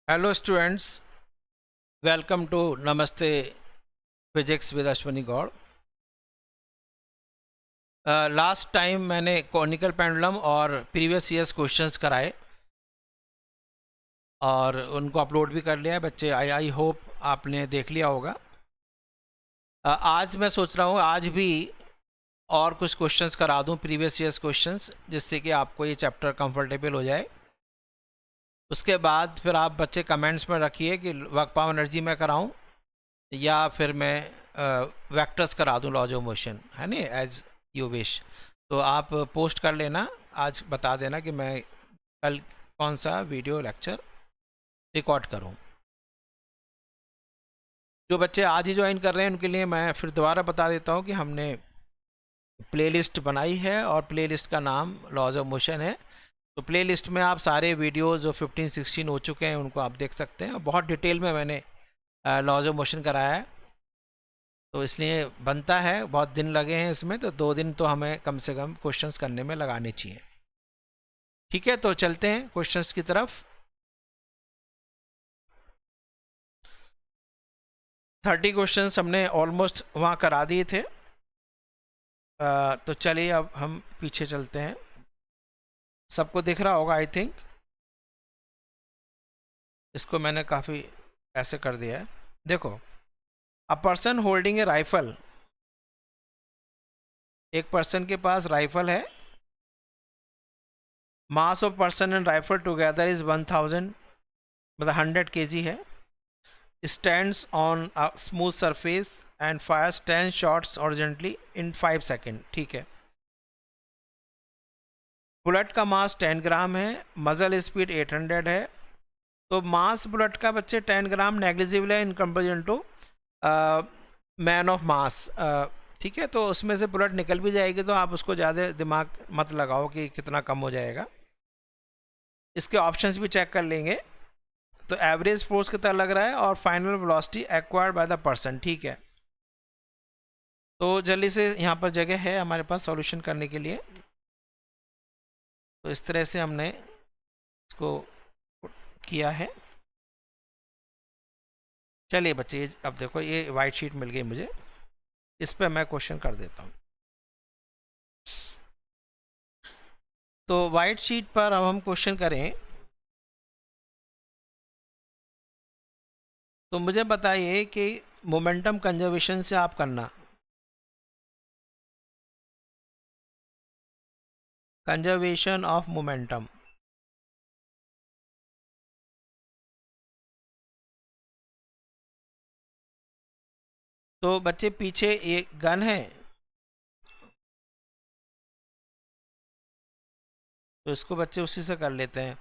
Hello students, welcome to Namaste physics with Ashwani Gaur. Last time मैंने conical pendulum और previous years questions कराए और उनको अपलोड भी कर लिया है बच्चे। आई होप आपने देख लिया होगा। आज मैं सोच रहा हूँ आज भी और कुछ क्वेश्चंस करा दूँ, प्रीवियस ईयर्स क्वेश्चंस, जिससे कि आपको ये चैप्टर कंफर्टेबल हो जाए। उसके बाद फिर आप बच्चे कमेंट्स में रखिए कि वर्क पावर एनर्जी में कराऊँ या फिर मैं वेक्टर्स करा दूं, लॉज ऑफ मोशन, है नी, एज यू विश। तो आप पोस्ट कर लेना, आज बता देना कि मैं कल कौन सा वीडियो लेक्चर रिकॉर्ड करूं। जो बच्चे आज ही ज्वाइन कर रहे हैं उनके लिए मैं फिर दोबारा बता देता हूं कि हमने प्लेलिस्ट बनाई है और प्लेलिस्ट का नाम लॉज ऑफ मोशन है। तो प्लेलिस्ट में आप सारे वीडियोस जो 15-16 हो चुके हैं उनको आप देख सकते हैं। बहुत डिटेल में मैंने लॉज ऑफ मोशन कराया है, तो इसलिए बनता है। बहुत दिन लगे हैं इसमें, तो 2 दिन तो हमें कम से कम क्वेश्चंस करने में लगाने चाहिए। ठीक है, तो चलते हैं क्वेश्चंस की तरफ। 30 क्वेश्चंस हमने ऑलमोस्ट वहाँ करा दिए थे। तो चलिए अब हम पीछे चलते हैं। सबको दिख रहा होगा आई थिंक। इसको मैंने काफ़ी ऐसे कर दिया है। देखो, a person holding A rifle, एक पर्सन के पास राइफल है। Mass of person and rifle together is 1000, मतलब 100 kg है। Stands on a smooth surface and fires 10 shots horizontally in 5 seconds। ठीक है। बुलेट का मास 10 ग्राम है, मजल स्पीड 800 है। तो मास बुलेट का बच्चे 10 ग्राम नेग्लिजिबल है in comparison to man of mass. ठीक है, तो उसमें से बुलेट निकल भी जाएगी, तो आप उसको ज़्यादा दिमाग मत लगाओ कि कितना कम हो जाएगा। इसके ऑप्शंस भी चेक कर लेंगे। तो एवरेज फोर्स कितना लग रहा है और final velocity acquired by the person. ठीक है, तो जल्दी से यहाँ पर जगह है हमारे पास सॉल्यूशन करने के लिए। तो इस तरह से हमने इसको किया है। चलिए बच्चे, अब देखो ये वाइट शीट मिल गई मुझे, इस पर मैं क्वेश्चन कर देता हूँ। तो वाइट शीट पर अब हम क्वेश्चन करें। तो मुझे बताइए कि मोमेंटम कंजर्वेशन से आप करना, कंजर्वेशन ऑफ मोमेंटम। तो बच्चे पीछे एक गन है, तो इसको बच्चे उसी से कर लेते हैं।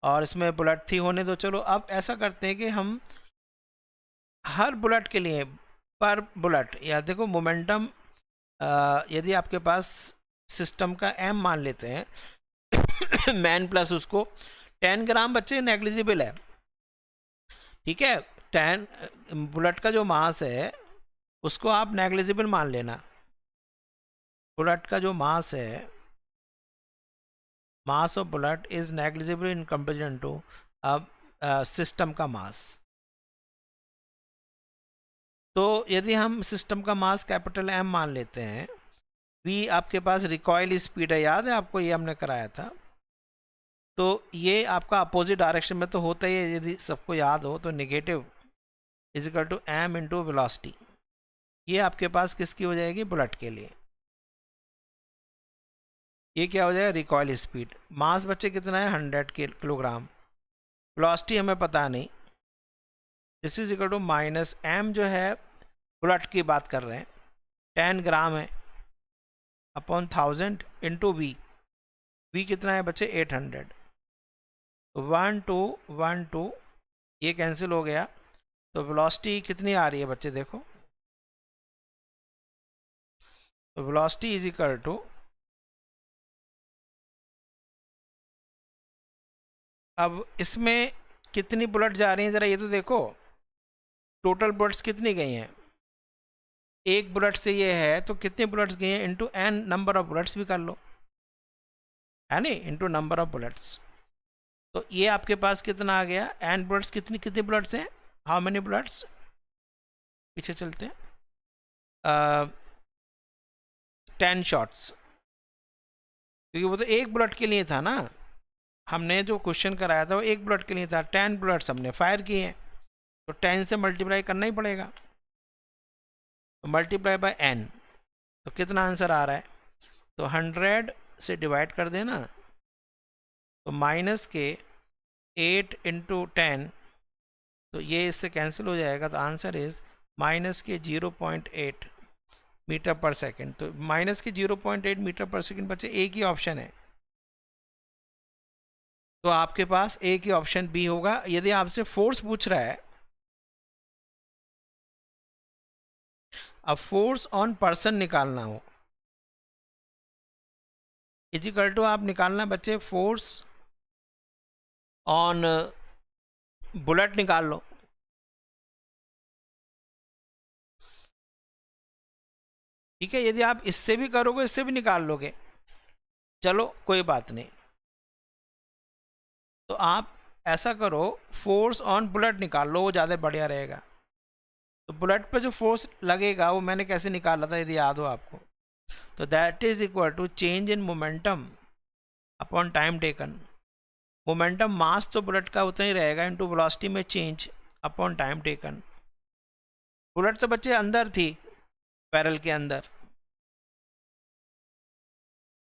और इसमें बुलेट थी होने दो। चलो अब ऐसा करते हैं कि हम हर बुलेट के लिए पर बुलेट, या देखो मोमेंटम, यदि आपके पास सिस्टम का एम मान लेते हैं मैन प्लस उसको 10 ग्राम बच्चे नेग्लिजिबल है। ठीक है, 10 बुलेट का जो मास है उसको आप नेग्लिजिबल मान लेना। बुलेट का जो मास है, mass of bullet is negligible in comparison to system का मास। तो यदि हम सिस्टम का मास कैपिटल एम मान लेते हैं, वी आपके पास रिकॉइल स्पीड है, याद है आपको, ये हमने कराया था। तो ये आपका अपोजिट डायरेक्शन में तो होता ही है, यदि सबको याद हो तो negative is equal to M into velocity. ये आपके पास किसकी हो जाएगी, बुलेट के लिए। ये क्या हो जाएगा, रिकॉइल स्पीड। मास बच्चे कितना है, 100 किलोग्राम। वेलोसिटी हमें पता नहीं। This is equal to minus M, जो है बुलेट की बात कर रहे हैं, 10 ग्राम है, अपॉन 1000 इंटू वी। वी कितना है बच्चे, 800। 1 2 1 2, ये कैंसिल हो गया। तो वेलोसिटी कितनी आ रही है बच्चे, देखो। तो वेलोसिटी इज इक्वल टू, अब इसमें कितनी बुलेट जा रही है ज़रा ये तो देखो। टोटल बुलेट्स कितनी गई हैं, एक बुलेट से ये है तो कितनी बुलेट्स गई हैं, into N number of bullets भी कर लो, है नी, इंटू नंबर ऑफ बुलेट्स। तो ये आपके पास कितना आ गया, एन बुलेट्स कितने कितने बुलेट्स हैं, हाउ मेनी बुलेट्स, पीछे चलते हैं, 10 शॉट्स, क्योंकि वो तो एक बुलेट के लिए था ना, हमने जो क्वेश्चन कराया था वो एक बुलेट के लिए था, 10 बुलेट्स हमने फायर किए हैं, तो 10 से मल्टीप्लाई करना ही पड़ेगा, तो मल्टीप्लाई बाय एन, तो कितना आंसर आ रहा है, तो 100 से डिवाइड कर देना, तो माइनस के 8 इंटू 10, तो ये इससे कैंसिल हो जाएगा, तो आंसर इज माइनस के 0.8 मीटर पर सेकंड, तो माइनस के 0.8 मीटर पर सेकंड बच्चे एक ही ऑप्शन है, तो आपके पास एक ही ऑप्शन बी होगा। यदि आपसे फोर्स पूछ रहा है, अब फोर्स ऑन पर्सन निकालना हो, इजिकल टू आप निकालना बच्चे फोर्स ऑन बुलेट निकाल लो, ठीक है, यदि आप इससे भी करोगे इससे भी निकाल लोगे, चलो कोई बात नहीं, तो आप ऐसा करो फोर्स ऑन बुलेट निकाल लो, वो ज़्यादा बढ़िया रहेगा। तो बुलेट पे जो फोर्स लगेगा वो मैंने कैसे निकाला था यदि याद हो आपको, तो that is equal to change in momentum upon time taken, momentum mass तो बुलेट का उतना ही रहेगा इनटू वेलोसिटी में change upon time taken, bullet तो बच्चे अंदर थी पैरल के अंदर,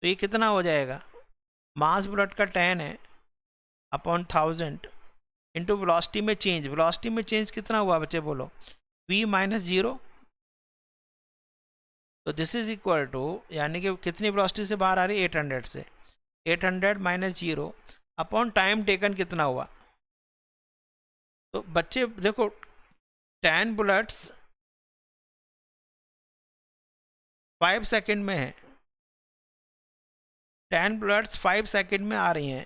तो ये कितना हो जाएगा, मास बुलेट का 10 है अपॉन 1000 इंटू वेलोसिटी में चेंज, वेलोसिटी में चेंज कितना हुआ बच्चे बोलो, v माइनस 0, तो दिस इज इक्वल टू, यानी कि कितनी वेलोसिटी से बाहर आ रही है 800 से, 800 माइनस 0 अपॉन टाइम टेकन कितना हुआ, तो बच्चे देखो 10 बुलेट्स 5 सेकंड में है, 10 बुलेट्स 5 सेकंड में आ रही हैं,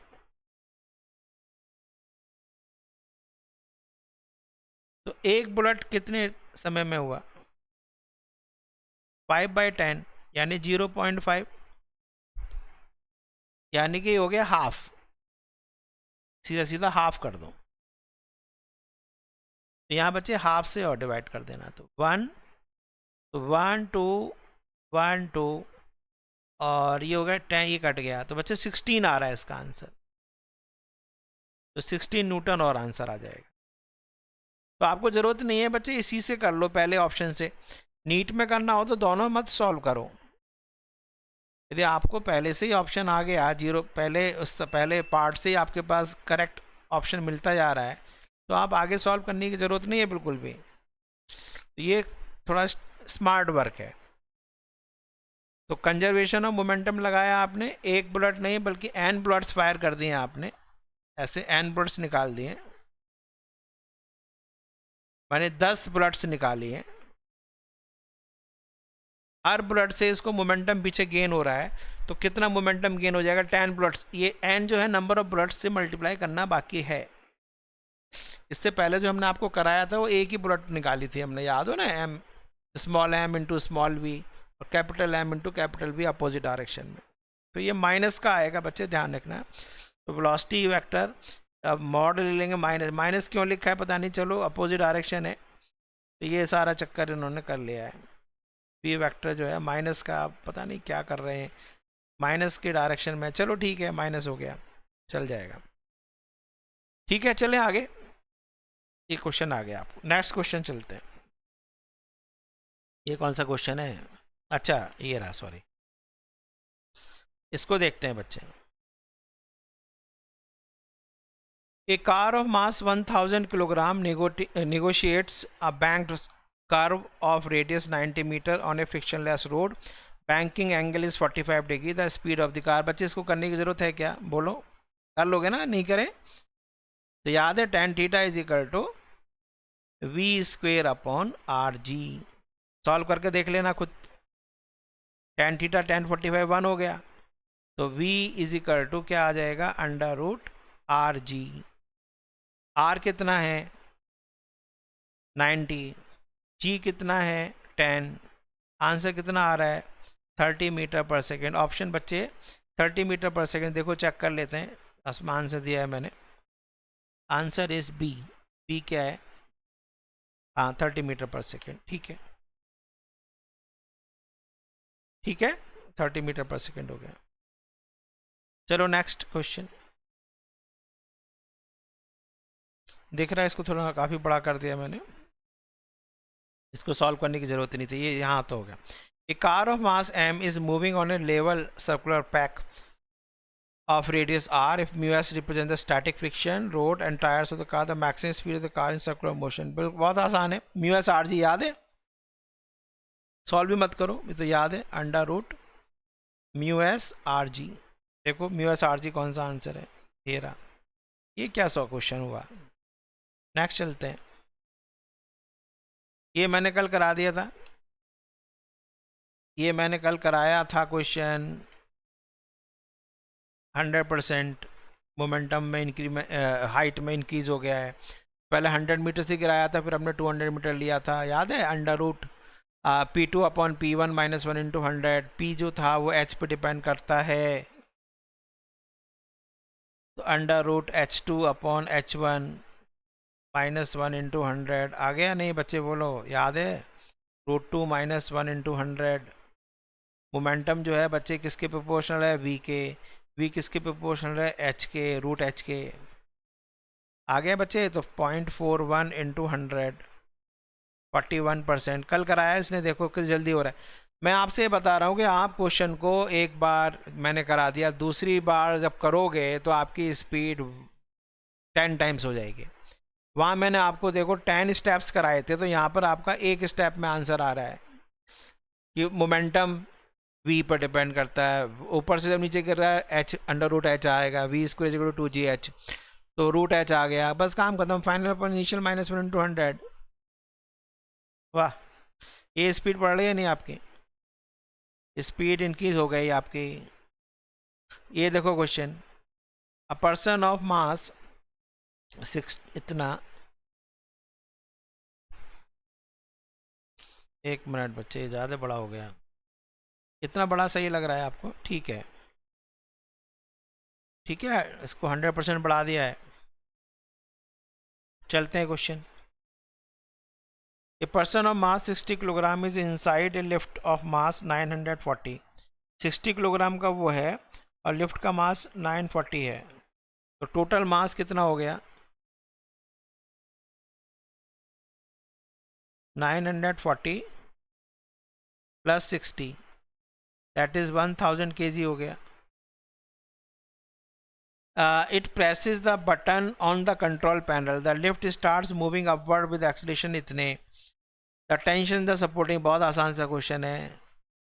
तो एक बुलेट कितने समय में हुआ, 5/10 यानी 0.5, यानी कि हो गया हाफ, सीधा सीधा हाफ कर दो, तो यहाँ बच्चे हाफ से और डिवाइड कर देना, तो 1, तो 1 2 1 2 और ये हो गया 10, ये कट गया, तो बच्चे 16 आ रहा है इसका आंसर, तो 16 न्यूटन और आंसर आ जाएगा। तो आपको ज़रूरत नहीं है बच्चे इसी से कर लो पहले ऑप्शन से, नीट में करना हो तो दोनों मत सॉल्व करो, यदि आपको पहले से ही ऑप्शन आ गया जीरो, पहले उस पहले पार्ट से ही आपके पास करेक्ट ऑप्शन मिलता जा रहा है, तो आप आगे सॉल्व करने की ज़रूरत नहीं है बिल्कुल भी, तो ये थोड़ा स्मार्ट वर्क है। तो कंजर्वेशन ऑफ मोमेंटम लगाया आपने, एक बुलेट नहीं बल्कि एन बुलेट्स फायर कर दिए आपने, ऐसे एन बुलेट्स निकाल दिए, मैंने 10 बुलेट्स निकाली हैं, हर बुलेट से इसको मोमेंटम पीछे गेन हो रहा है, तो कितना मोमेंटम गेन हो जाएगा, 10 बुलेट्स, ये एन जो है नंबर ऑफ बुलेट्स से मल्टीप्लाई करना बाकी है। इससे पहले जो हमने आपको कराया था वो एक ही बुलेट निकाली थी हमने, याद हो ना, M small M into small V और capital M into capital V opposite direction में, तो ये माइनस का आएगा बच्चे ध्यान रखना। तो वेलोसिटी वेक्टर अब मॉड ले लेंगे, माइनस, माइनस क्यों लिखा है पता नहीं, चलो अपोजिट डायरेक्शन है, तो ये सारा चक्कर इन्होंने कर लिया है, पी वेक्टर जो है माइनस का पता नहीं क्या कर रहे हैं, माइनस के डायरेक्शन में, चलो ठीक है माइनस हो गया, चल जाएगा, ठीक है चलें आगे, ये क्वेश्चन आ गया आपको, नेक्स्ट क्वेश्चन चलते हैं। ये कौन सा क्वेश्चन है, अच्छा ये रहा, सॉरी, इसको देखते हैं बच्चे। A car of mass 1000 kilogram negotiates a banked curve of radius 90 meter on a frictionless road. Banking angle is 45 degree. The speed of the car. बच्चे इसको करने की ज़रूरत है क्या, बोलो, कर लोगे ना, नहीं करें तो याद है tan theta is equal to v square upon R G, solve करके देख लेना खुद, tan थीटा tan 45 1 हो गया, तो v इज इक्वल टू क्या आ जाएगा, under root R G, R कितना है 90, जी कितना है 10, आंसर कितना आ रहा है 30 मीटर पर सेकेंड, ऑप्शन बच्चे 30 मीटर पर सेकेंड, देखो चेक कर लेते हैं, इसमें आंसर दिया है मैंने, आंसर इज बी। बी क्या है? हाँ 30 मीटर पर सेकेंड, ठीक है, ठीक है, 30 मीटर पर सेकेंड हो गया। चलो नेक्स्ट क्वेश्चन। दिख रहा है इसको थोड़ा काफ़ी बड़ा कर दिया मैंने, इसको सॉल्व करने की जरूरत नहीं थी, ये यहाँ तो हो गया। A car of mass m is moving on a level circular path of radius r. If mu s represents the static friction, road and tires of the car, the maximum speed of the car in circular motion. बिल्कुल बहुत आसान है, mu s r g याद है, solve भी मत करो, ये तो याद है, under root mu S R G. देखो म्यू एस आर जी कौन सा आंसर है, ये रहा। ये क्या सौ क्वेश्चन हुआ। नेक्स्ट चलते हैं, ये मैंने कल करा दिया था, ये मैंने कल कराया था क्वेश्चन। 100% मोमेंटम में इंक्रीमेंट, हाइट में इंक्रीज हो गया है। पहले 100 मीटर से गिराया था, फिर हमने 200 मीटर लिया था, याद है, under root P2 upon P1 minus 1 into 100। P जो था वो H पे डिपेंड करता है, तो under root H2 upon H1 minus 1 into 100। आ गया नहीं बच्चे, बोलो याद है, √2 माइनस 1 इंटू 100। मोमेंटम जो है बच्चे किसके प्रोपोर्शनल है, V के। V किसके प्रोपोर्शनल है, H के, रूट H के। आ गया बच्चे, तो 0.41 इंटू 100, 41%। कल कराया इसने, देखो किस जल्दी हो रहा है। मैं आपसे बता रहा हूँ कि आप क्वेश्चन को एक बार मैंने करा दिया, दूसरी बार जब करोगे तो आपकी स्पीड 10 टाइम्स हो जाएगी। वहाँ मैंने आपको देखो 10 स्टेप्स कराए थे, तो यहाँ पर आपका एक स्टेप में आंसर आ रहा है कि मोमेंटम v पर डिपेंड करता है। ऊपर से जब नीचे गिर रहा है h अंडर रूट h आएगा, v square equal to 2gh, तो रूट h आ गया, बस काम खत्म। फाइनल पर इनिशियल माइनस 1 इंटू 100। वाह, ये स्पीड बढ़ रही है नहीं आपकी, स्पीड इंक्रीज हो गई आपकी। ये देखो question, a person of mass 6, इतना, एक मिनट बच्चे, ज़्यादा बड़ा हो गया, इतना बड़ा सही लग रहा है आपको, ठीक है, ठीक है, इसको 100% बढ़ा दिया है। चलते हैं question. A person of mass 60 kilogram is inside a lift of mass 940। 60 kilogram का वो है और लिफ्ट का मास 940 है, तो टोटल मास कितना हो गया, 940 प्लस 60, दैट इज 1000 kg हो गया। It presses the button on the control panel. The lift starts moving upward with acceleration इतने। The tension the supporting, बहुत आसान सा क्वेश्चन है,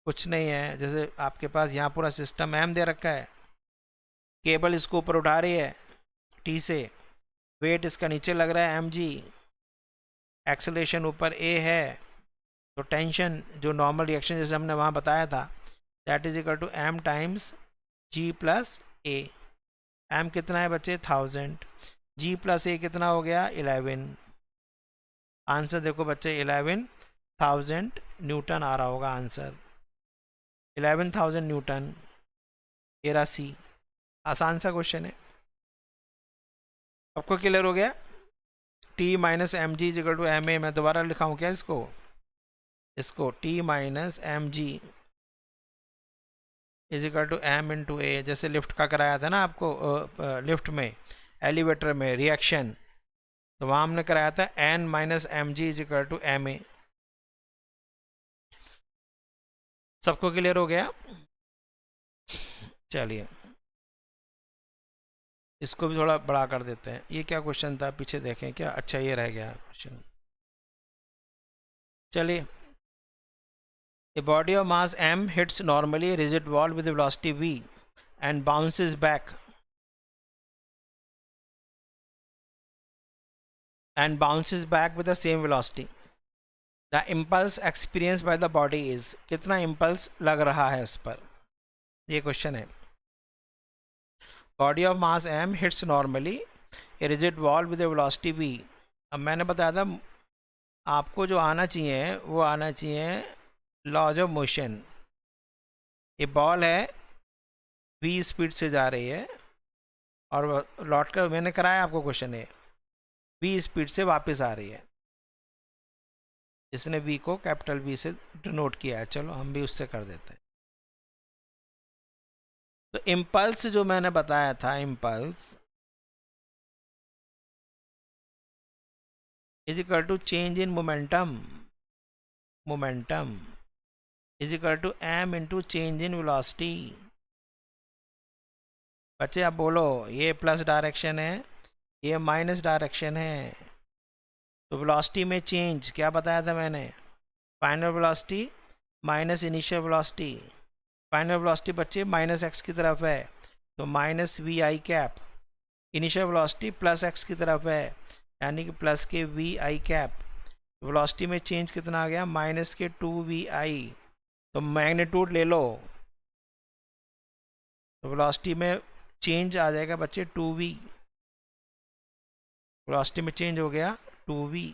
कुछ नहीं है। जैसे आपके पास यहाँ पूरा सिस्टम M दे रखा है, केबल इसको ऊपर उठा रही है T से, वेट इसका नीचे लग रहा है mg, एक्सेलेरेशन ऊपर A है, तो टेंशन जो नॉर्मल रिएक्शन जैसे हमने वहाँ बताया था, that is equal to M times G plus A। M कितना है बच्चे, 1000, G प्लस A कितना हो गया, 11। आंसर देखो बच्चे, 11,000 न्यूटन आ रहा होगा आंसर, 11,000 न्यूटन। एरा सी, आसान सा क्वेश्चन है, आपको क्लियर हो गया। T minus M G equal to M A, मैं दोबारा लिखाऊँ क्या इसको, T minus M G is equal to M into A, जैसे लिफ्ट का कराया था ना आपको, लिफ्ट में, एलिवेटर में रिएक्शन, तो वहाँ हमने कराया था N minus M G is equal to M A. सबको क्लियर हो गया। चलिए इसको भी थोड़ा बड़ा कर देते हैं। ये क्या क्वेश्चन था, पीछे देखें क्या, अच्छा ये रह गया क्वेश्चन। चलिए, a body of mass m hits normally a rigid wall with a velocity v and bounces back with the same velocity. The impulse experienced by the body is, कितना impulse लग रहा है इस पर, ये क्वेश्चन है। Body of mass m hits normally a rigid wall with a velocity v। अब मैंने बताया था आपको जो आना चाहिए वो आना चाहिए लॉज ऑफ मोशन। ये बॉल है, v स्पीड से जा रही है और लौट कर मैंने कराया आपको क्वेश्चन है, v स्पीड से वापस आ रही है, इसने v को कैपिटल V से डिनोट किया है, चलो हम भी उससे कर देते हैं। तो इम्पल्स जो मैंने बताया था, impulse is equal to change in momentum, momentum is equal to m into change in velocity. बच्चे आप बोलो, ये प्लस डायरेक्शन है, ये माइनस डायरेक्शन है, तो वेलोसिटी में चेंज क्या बताया था मैंने, final velocity minus initial velocity. Final velocity बच्चे माइनस एक्स की तरफ है, तो minus V I cap. Initial velocity plus X की तरफ है, यानी कि प्लस के वी आई कैप। वेलोसिटी में चेंज कितना आ गया, माइनस के 2vi। तो मैग्नीट्यूड ले लो, तो वेलोसिटी में चेंज आ जाएगा बच्चे 2v। वेलोसिटी में चेंज हो गया 2v,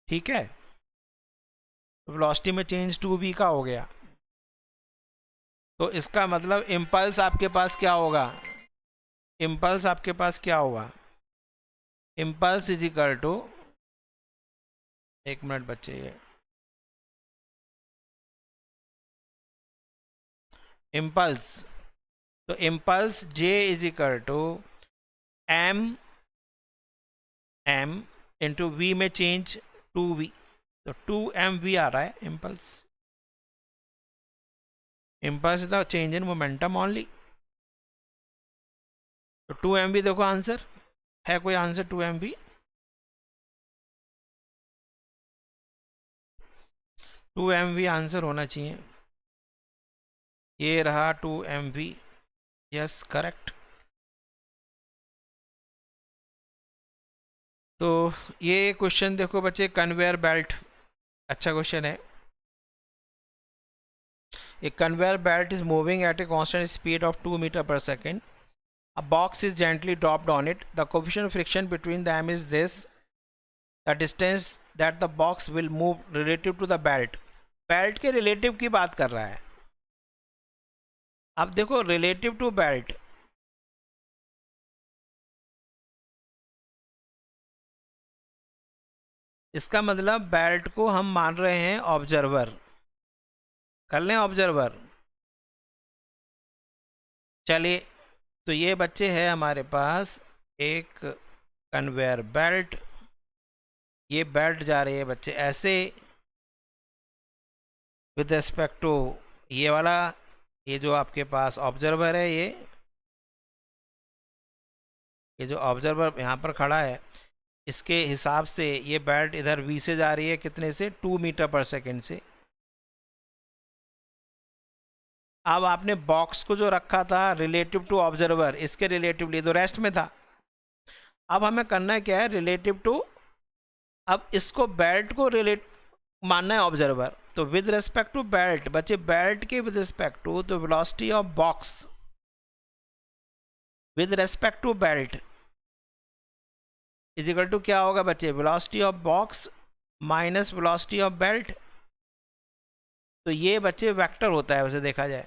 ठीक है। वेलोसिटी में चेंज 2v का हो गया, तो इसका मतलब इम्पल्स आपके पास क्या होगा, इम्पल्स आपके पास क्या होगा, इम्पल्स इज इक्वल टू, एक मिनट बच्चे, ये इम्पल्स, तो impulse j is equal to m into v में चेंज 2v, तो 2mv आ रहा है impulse. Impulse the change in momentum only, तो 2mv देखो आंसर है, कोई आंसर 2mv, 2mv आंसर होना चाहिए, ये रहा 2mv, यस करेक्ट। तो ये क्वेश्चन देखो बच्चे, कन्वेयर बेल्ट, अच्छा क्वेश्चन है। A conveyor belt is moving at a constant speed of 2 meters per second. A box is gently dropped on it. The coefficient of friction between them is this. The distance that the box will move relative to the belt. Belt के relative की बात कर रहा है। अब देखो relative to belt, इसका मतलब बेल्ट को हम मान रहे हैं ऑब्जर्वर, कर लें ऑब्जर्वर। चलिए, तो ये बच्चे है हमारे पास एक कन्वेयर बेल्ट, ये बेल्ट जा रही है बच्चे ऐसे विद रिस्पेक्ट टू ये वाला, ये जो आपके पास ऑब्जर्वर है, ये जो ऑब्जर्वर यहाँ पर खड़ा है, इसके हिसाब से ये बेल्ट इधर v से जा रही है, कितने से, 2 मीटर पर सेकेंड से। अब आपने बॉक्स को जो रखा था रिलेटिव टू ऑब्जर्वर, इसके रिलेटिवली तो रेस्ट में था। अब हमें करना है क्या है, रिलेटिव टू, अब इसको बेल्ट को रिलेट मानना है ऑब्जर्वर, तो विद रिस्पेक्ट टू बेल्ट बच्चे, बेल्ट के विद रिस्पेक्ट टू, तो velocity of box with respect to belt is equal to क्या होगा बच्चे, velocity of box minus velocity of belt. तो ये बच्चे वेक्टर होता है वैसे देखा जाए,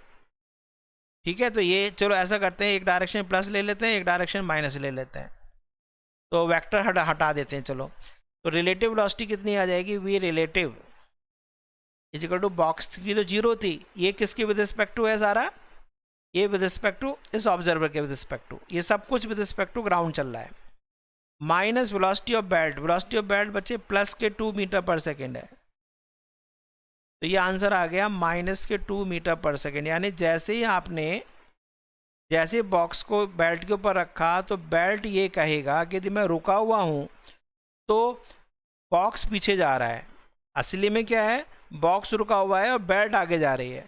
ठीक है। तो ये चलो ऐसा करते हैं, एक डायरेक्शन प्लस ले लेते हैं, एक डायरेक्शन माइनस ले लेते हैं, तो वेक्टर हटा देते हैं। चलो, तो रिलेटिव वेलोसिटी कितनी आ जाएगी, V relative is equal to box की तो 0 थी, ये किसके विद रिस्पेक्ट टू है सारा, ये विद रिस्पेक्ट टू इस ऑब्जर्वर के विद रिस्पेक्ट टू, ये सब कुछ विद रिस्पेक्ट टू ग्राउंड चल रहा है, minus velocity of belt, velocity of belt बच्चे प्लस के 2 मीटर पर सेकेंड है, तो ये आंसर आ गया माइनस के 2 मीटर पर सेकेंड। यानी जैसे ही आपने जैसे बॉक्स को बेल्ट के ऊपर रखा, तो बेल्ट ये कहेगा कि यदि मैं रुका हुआ हूँ तो बॉक्स पीछे जा रहा है, असली में क्या है, बॉक्स रुका हुआ है और बेल्ट आगे जा रही है।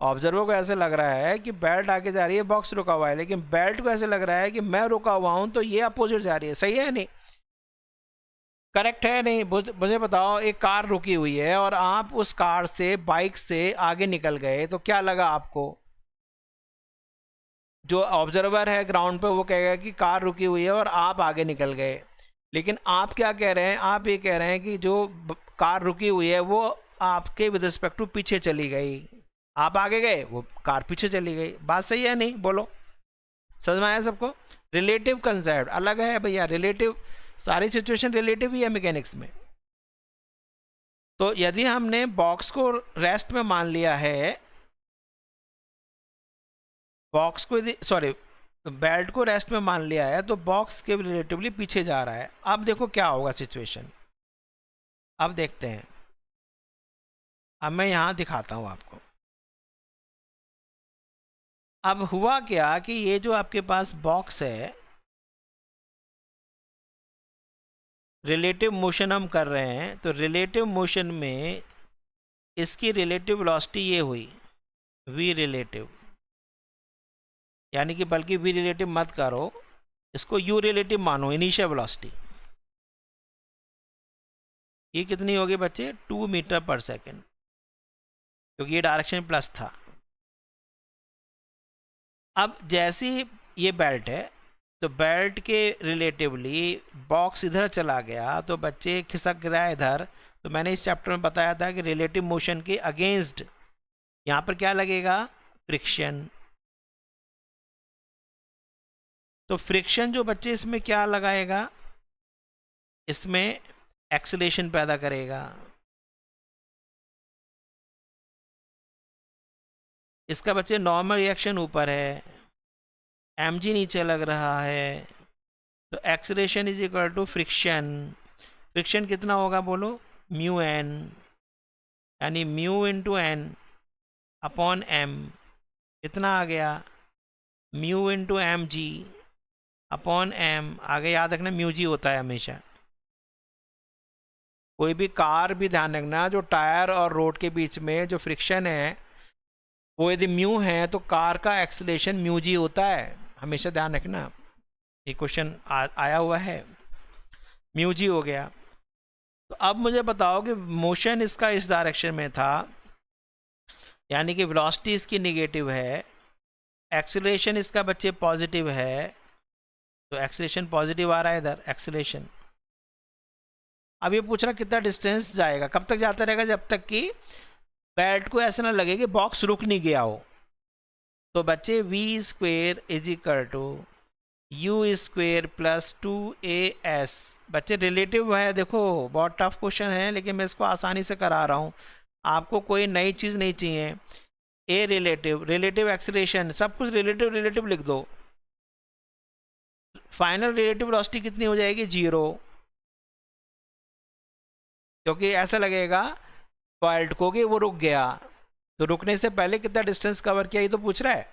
ऑब्जर्वर को ऐसे लग रहा है कि बेल्ट आगे जा रही है, बॉक्स रुका हुआ है, लेकिन बेल्ट को ऐसे लग रहा है कि मैं रुका हुआ हूं तो ये अपोजिट जा रही है। सही है नहीं, करेक्ट है नहीं, मुझे बताओ, एक कार रुकी हुई है और आप उस कार से बाइक से आगे निकल गए, तो क्या लगा आपको, जो ऑब्जर्वर है ग्राउंड पे वो कहेगा कि कार रुकी हुई है और आप आगे निकल गए, लेकिन आप क्या कह रहे हैं, आप ये कह रहे हैं कि जो कार रुकी हुई है वो आपके विद रिस्पेक्ट टू पीछे चली गई। आप आगे गए, वो कार पीछे चली गई। बात सही है नहीं, बोलो, समझ में आया सबको? रिलेटिव कंसेप्ट अलग है भैया, रिलेटिव, सारी सिचुएशन रिलेटिव ही है मैकेनिक्स में। तो यदि हमने बॉक्स को रेस्ट में मान लिया है, बॉक्स को यदि, सॉरी, बेल्ट को रेस्ट में मान लिया है, तो बॉक्स के रिलेटिवली पीछे जा रहा है। अब देखो क्या होगा सिचुएशन, अब देखते हैं। अब मैं यहां दिखाता हूं आपको। अब हुआ क्या कि ये जो आपके पास बॉक्स है, रिलेटिव मोशन हम कर रहे हैं, तो रिलेटिव मोशन में इसकी रिलेटिव वेलोसिटी ये हुई v रिलेटिव, यानी कि बल्कि v रिलेटिव मत करो, इसको u रिलेटिव मानो, इनिशियल वेलोसिटी। ये कितनी होगी बच्चे? 2 मीटर पर सेकेंड, क्योंकि ये डायरेक्शन प्लस था। अब जैसी ये बेल्ट है, तो बेल्ट के रिलेटिवली बॉक्स इधर चला गया, तो बच्चे खिसक गया इधर। तो मैंने इस चैप्टर में बताया था कि रिलेटिव मोशन के अगेंस्ट यहाँ पर क्या लगेगा? फ्रिक्शन। तो फ्रिक्शन जो बच्चे इसमें क्या लगाएगा? इसमें एक्सीलरेशन पैदा करेगा। इसका बच्चे नॉर्मल रिएक्शन ऊपर है, mg नीचे लग रहा है, तो acceleration is equal to friction. Friction कितना होगा बोलो? म्यू एन, यानी mu into N upon M. कितना आ गया? Mu into M G upon M. आगे याद रखना म्यू जी होता है हमेशा। कोई भी कार भी ध्यान रखना, जो टायर और रोड के बीच में जो फ्रिक्शन है, वो यदि म्यू है तो कार का एक्सीलरेशन म्यू जी होता है, हमेशा ध्यान रखना। ये क्वेश्चन आया हुआ है, म्यू जी हो गया। तो अब मुझे बताओ कि मोशन इसका इस डायरेक्शन में था, यानी कि वेलोसिटी इसकी निगेटिव है, एक्सीलरेशन इसका बच्चे पॉजिटिव है, तो एक्सीलरेशन पॉजिटिव आ रहा है इधर, एक्सीलरेशन। अब ये पूछ रहा कितना डिस्टेंस जाएगा, कब तक जाता रहेगा? जब तक कि बेल्ट को ऐसा ना लगे कि बॉक्स रुक नहीं गया हो। तो बच्चे V square is equal to U square plus 2as। बच्चे रिलेटिव है, देखो बहुत टफ क्वेश्चन है, लेकिन मैं इसको आसानी से करा रहा हूँ, आपको कोई नई चीज़ नहीं चाहिए। ए रिलेटिव, रिलेटिव एक्सीलरेशन, सब कुछ रिलेटिव रिलेटिव लिख दो। फाइनल रिलेटिव वेलोसिटी कितनी हो जाएगी? 0, क्योंकि ऐसा लगेगा बेल्ट को कि वो रुक गया। तो रुकने से पहले कितना डिस्टेंस कवर किया, ये तो पूछ रहा है।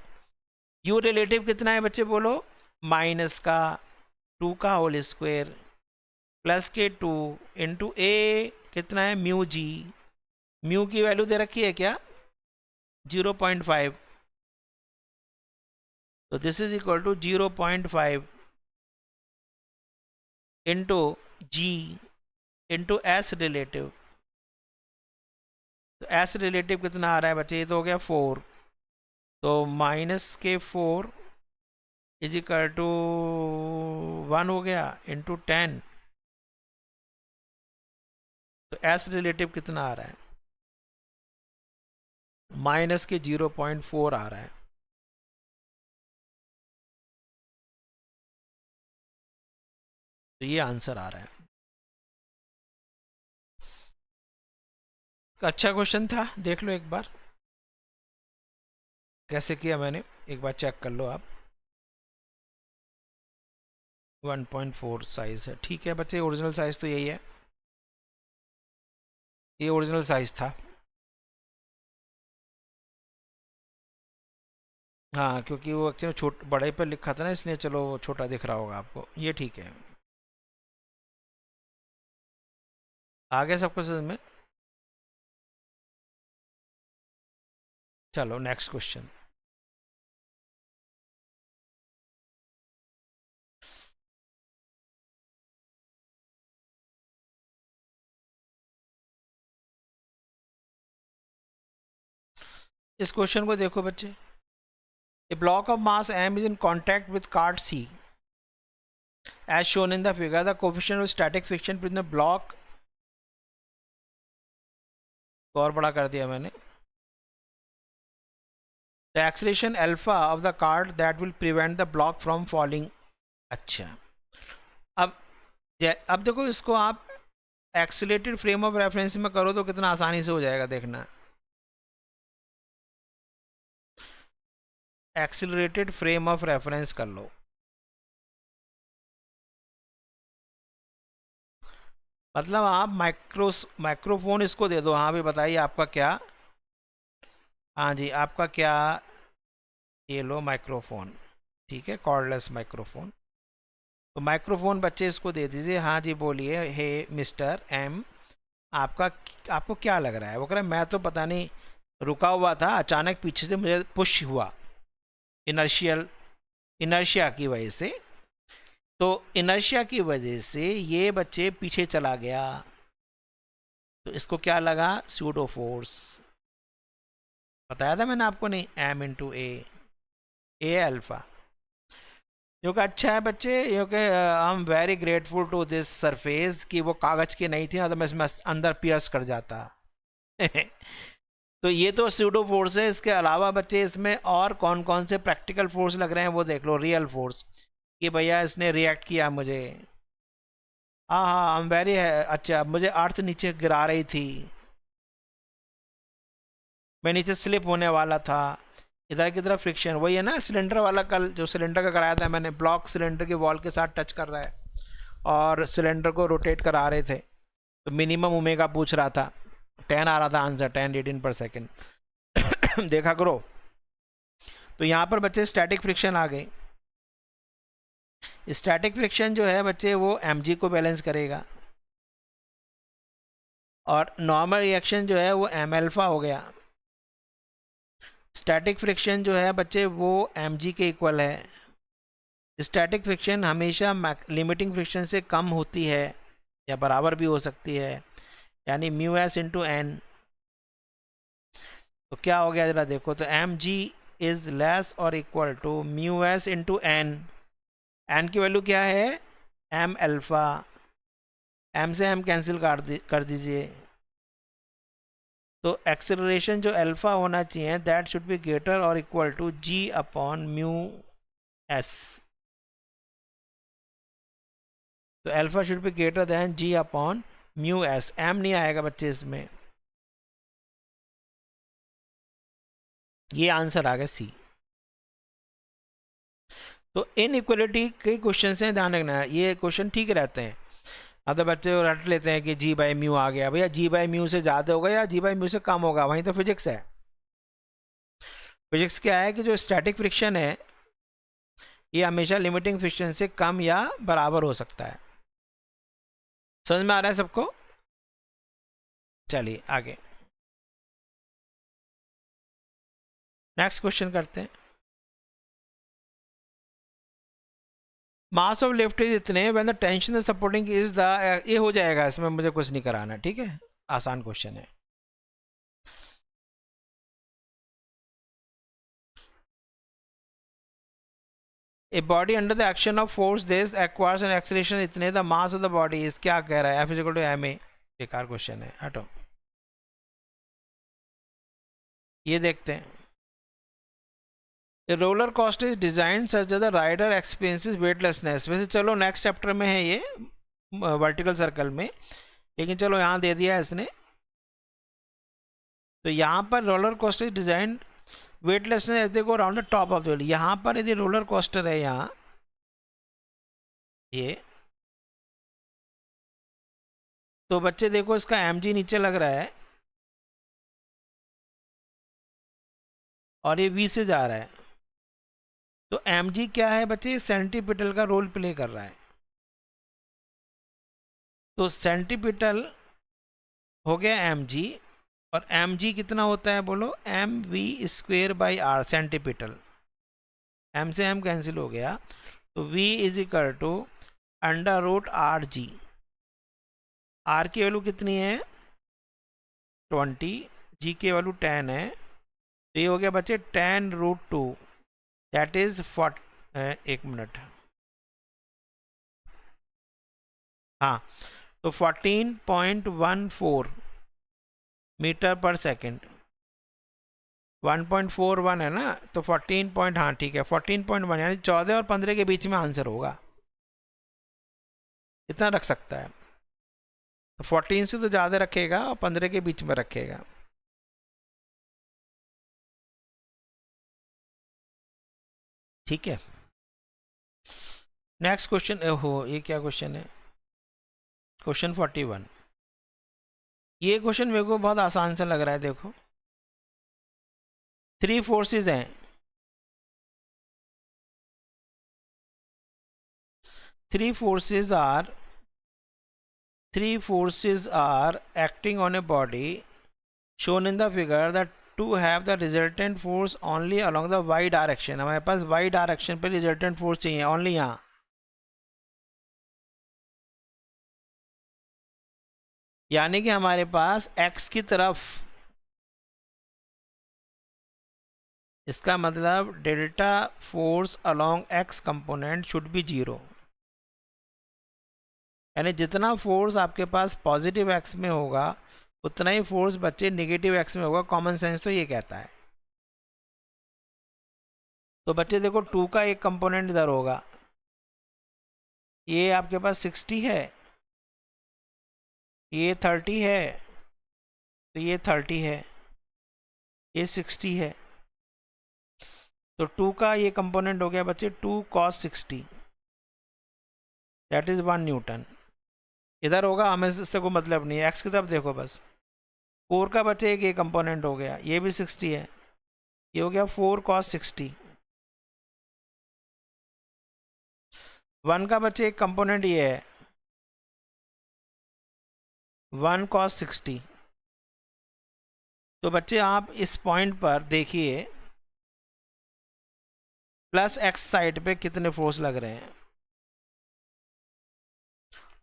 यू रिलेटिव कितना है बच्चे बोलो? माइनस का 2 का होल स्क्वायर प्लस के 2 इंटू ए कितना है? Mu G. म्यू की वैल्यू दे रखी है क्या? 0.5। तो this is equal to 0.5 into G into S relative. तो एस रिलेटिव कितना आ रहा है बच्चे? ये तो हो गया 4, तो माइनस के 4 इज इक्वल टू 1 हो गया इंटू 10। तो एस रिलेटिव कितना आ रहा है? माइनस के 0.4 आ रहा है। तो ये आंसर आ रहा है। अच्छा क्वेश्चन था, देख लो एक बार कैसे किया मैंने, एक बार चेक कर लो आप। 1.4 साइज है, ठीक है बच्चे, ओरिजिनल साइज तो यही है, ये ओरिजिनल साइज था। हाँ, क्योंकि वो एक्चुअली बड़े पर लिखा था ना, इसलिए चलो वो छोटा दिख रहा होगा आपको, ये ठीक है। आगे सबको समझ में? चलो नेक्स्ट क्वेश्चन। इस क्वेश्चन को देखो बच्चे। A block of mass m is in contact with cart C as shown in the figure. The coefficient of static friction between the block, और बड़ा कर दिया मैंने, the acceleration alpha of the card that will prevent the block from falling. अच्छा, अब अब देखो इसको आप एक्सीलेटेड फ्रेम ऑफ रेफरेंस में करो तो कितना आसानी से हो जाएगा, देखना। एक्सीलरेटेड फ्रेम ऑफ रेफरेंस कर लो, मतलब आप माइक्रोफोन इसको दे दो। हाँ भी बताइए आपका क्या, हाँ जी आपका क्या, ये लो माइक्रोफोन, ठीक है, कॉर्डलेस माइक्रोफोन। तो माइक्रोफोन बच्चे इसको दे दीजिए। हाँ जी बोलिए, हे मिस्टर एम, आपका आपको क्या लग रहा है? वो कह रहा है मैं तो पता नहीं, रुका हुआ था, अचानक पीछे से मुझे पुश हुआ, इनर्शियल, इनर्शिया की वजह से। तो इनर्शिया की वजह से ये बच्चे पीछे चला गया, तो इसको क्या लगा? Pseudo force. बताया था मैंने आपको नहीं, एम इंटू ए अल्फा। जो कि अच्छा है बच्चे, जो कि I am very grateful to this surface कि वो कागज़ की नहीं थी ना, तो मैं इसमें अंदर पियर्स कर जाता। तो ये तो स्यूडो फोर्स है। इसके अलावा बच्चे इसमें और कौन कौन से प्रैक्टिकल फोर्स लग रहे हैं वो देख लो। रियल फोर्स कि भैया इसने रिएक्ट किया मुझे, हाँ हाँ आई एम वेरी, अच्छा मुझे अर्थ नीचे गिरा रही थी, मैं नीचे स्लिप होने वाला था, इधर की तरफ फ्रिक्शन, वही है ना सिलेंडर वाला, कल जो सिलेंडर का कराया था मैंने, ब्लॉक सिलेंडर के वॉल के साथ टच कर रहा है और सिलेंडर को रोटेट करा रहे थे, तो मिनिमम ओमेगा पूछ रहा था, 10 आ रहा था आंसर, 10 रेडियन पर सेकेंड। देखा करो। तो यहाँ पर बच्चे स्टैटिक फ्रिक्शन आ गई। स्टैटिक फ्रिक्शन जो है बच्चे वो mg को बैलेंस करेगा, और नॉर्मल रिएक्शन जो है वो m अल्फा हो गया। स्टैटिक फ्रिक्शन जो है बच्चे वो mg के इक्वल है। स्टैटिक फ्रिक्शन हमेशा लिमिटिंग फ्रिक्शन से कम होती है या बराबर भी हो सकती है, यानी म्यू एस इंटू एन। तो क्या हो गया जरा देखो, तो M G is less or equal to mu S into N. N की वैल्यू क्या है? M alpha. एम से एम कैंसिल कर दीजिए। तो एक्सेलरेशन जो अल्फा होना चाहिए that should be greater or equal to G upon mu S. तो alpha should be greater than G upon mu S. M नहीं आएगा बच्चे इसमें, ये आंसर आ गया सी। तो इन इक्वलिटी के क्वेश्चन से ध्यान रखना है, ये क्वेश्चन ठीक रहते हैं। तो बच्चे रट लेते हैं कि जी बाई म्यू आ गया, भैया जी बाई म्यू से ज़्यादा होगा या जी बाई म्यू से कम होगा, वहीं तो फिजिक्स है। फिजिक्स क्या है कि जो स्टैटिक फ्रिक्शन है ये हमेशा लिमिटिंग फ्रिक्शन से कम या बराबर हो सकता है। समझ में आ रहा है सबको? चलिए आगे नेक्स्ट क्वेश्चन करते हैं। मास ऑफ लिफ्ट इज इतने when the tension supporting is the, ये हो जाएगा, इसमें मुझे कुछ नहीं कराना, ठीक है, आसान क्वेश्चन है। A body under the action of force this acquires an acceleration इतने, the mass of the body is, क्या कह रहा है, F is equal to M A. बेकार क्वेश्चन है, हटो। ये देखते हैं। Roller coaster is design such the rider experiences weightlessness. वैसे चलो नेक्स्ट चैप्टर में है ये, वर्टिकल सर्कल में, लेकिन चलो यहाँ दे दिया है इसने। तो यहाँ पर roller coaster is design weightlessness देखो around the top of the wheel. यहाँ पर यदि रोलर कोस्टर है यहाँ ये, तो बच्चे देखो इसका एम जी नीचे लग रहा है और ये वी से जा रहा है। तो एम जी क्या है बच्चे? सेंटीपिटल का रोल प्ले कर रहा है। तो सेंटीपिटल हो गया एम जी, और एम जी कितना होता है बोलो? M V square by R. Centripetal, M से एम कैंसिल हो गया, तो v is equal to under root R G. R की वैल्यू कितनी है? 20, जी की वैल्यू 10 है, तो ये हो गया बच्चे 10√2, दैट इज 40, एक मिनट, हाँ, तो 14.14 मीटर पर सेकेंड। 1.41 है ना, तो 14 पॉइंट, हाँ ठीक है 14.1, यानी 14 और 15 के बीच में आंसर होगा, इतना रख सकता है। तो 14 से तो ज़्यादा रखेगा और 15 के बीच में रखेगा। ठीक है, नेक्स्ट क्वेश्चन। हो, ये क्या क्वेश्चन है? क्वेश्चन 41। ये क्वेश्चन मेरे को बहुत आसान सा लग रहा है। देखो, 3 फोर्सेस हैं, 3 forces are 3 forces are acting on a body shown in the figure that to have the resultant force only along the y direction। हमारे पास y डायरेक्शन पे रिजल्टेंट फोर्स चाहिए, ओनली यहाँ। यानी कि हमारे पास x की तरफ, इसका मतलब delta force along x component should be 0। यानी जितना फोर्स आपके पास पॉजिटिव x में होगा उतना ही फोर्स बच्चे नेगेटिव x में होगा। कॉमन सेंस तो ये कहता है। तो बच्चे देखो, 2 का एक कंपोनेंट इधर होगा, ये आपके पास 60 है, ये 30 है, तो ये 30 है, ये 60 है। तो 2 का ये कंपोनेंट हो गया बच्चे 2 cos 60, दैट इज 1 न्यूटन। इधर होगा, हमें इससे कोई मतलब नहीं है, एक्स की तरफ देखो बस। 4 का बच्चे एक ये कंपोनेंट हो गया, ये भी 60 है, ये हो गया 4 cos 60। 1 का बच्चे एक कंपोनेंट ये है 1 cos 60। तो बच्चे आप इस पॉइंट पर देखिए, प्लस एक्स साइड पे कितने फोर्स लग रहे हैं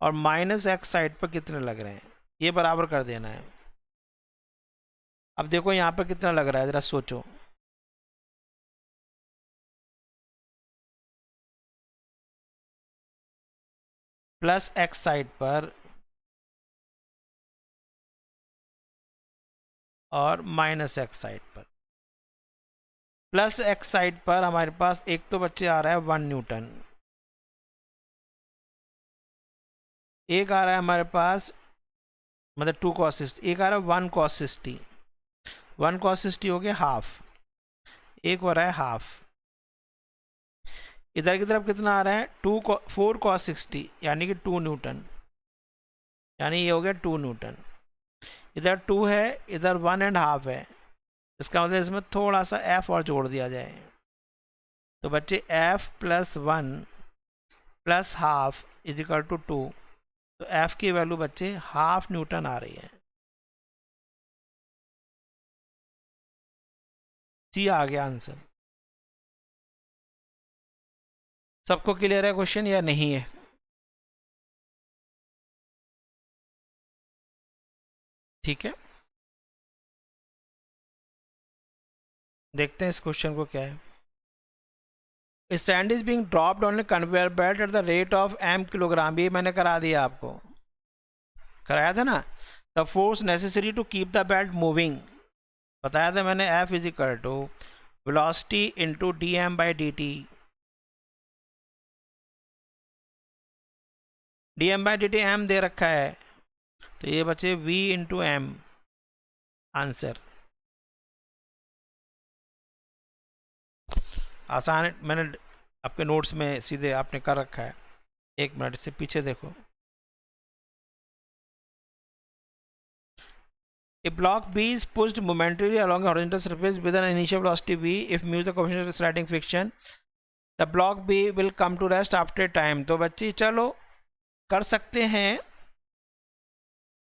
और माइनस एक्स साइड पर कितने लग रहे हैं, ये बराबर कर देना है। अब देखो यहाँ पर कितना लग रहा है, ज़रा सोचो। प्लस एक्स साइड पर और माइनस एक्स साइड पर। प्लस एक्स साइड पर हमारे पास एक तो बच्चे आ रहा है 1 न्यूटन, एक आ रहा है हमारे पास, मतलब 2 cos 60, एक आ रहा है 1 cos 60। 1 cos 60 हो गया हाफ, एक हो रहा है हाफ। इधर की तरफ कितना आ रहा है 4 cos 60, यानी कि 2 न्यूटन, यानी ये हो गया 2 न्यूटन। इधर 2 है, इधर 1.5 है, इसका मतलब इसमें थोड़ा सा f और जोड़ दिया जाए। तो बच्चे f plus 1 plus half is equal to 2। तो f की वैल्यू बच्चे हाफ न्यूटन आ रही है। सी आ गया आंसर। सबको क्लियर है क्वेश्चन या नहीं है? ठीक है, देखते हैं इस क्वेश्चन को क्या है। Sand is being dropped on conveyor belt at the rate of m kilogram, ये मैंने करा दिया आपको, कराया था ना। The force necessary to keep the belt moving, बताया था मैंने, F is equal to velocity into dm/dt। dm/dt m दे रखा है, तो ये बचे v इंटू एम, आंसर। आसान है, मैंने आपके नोट्स में सीधे आपने कर रखा है। एक मिनट से पीछे देखो। A block B is pushed momentarily along a horizontal surface with an initial velocity v. If mu is the coefficient of sliding friction, the block B will come to rest after a time। तो बच्चे चलो कर सकते हैं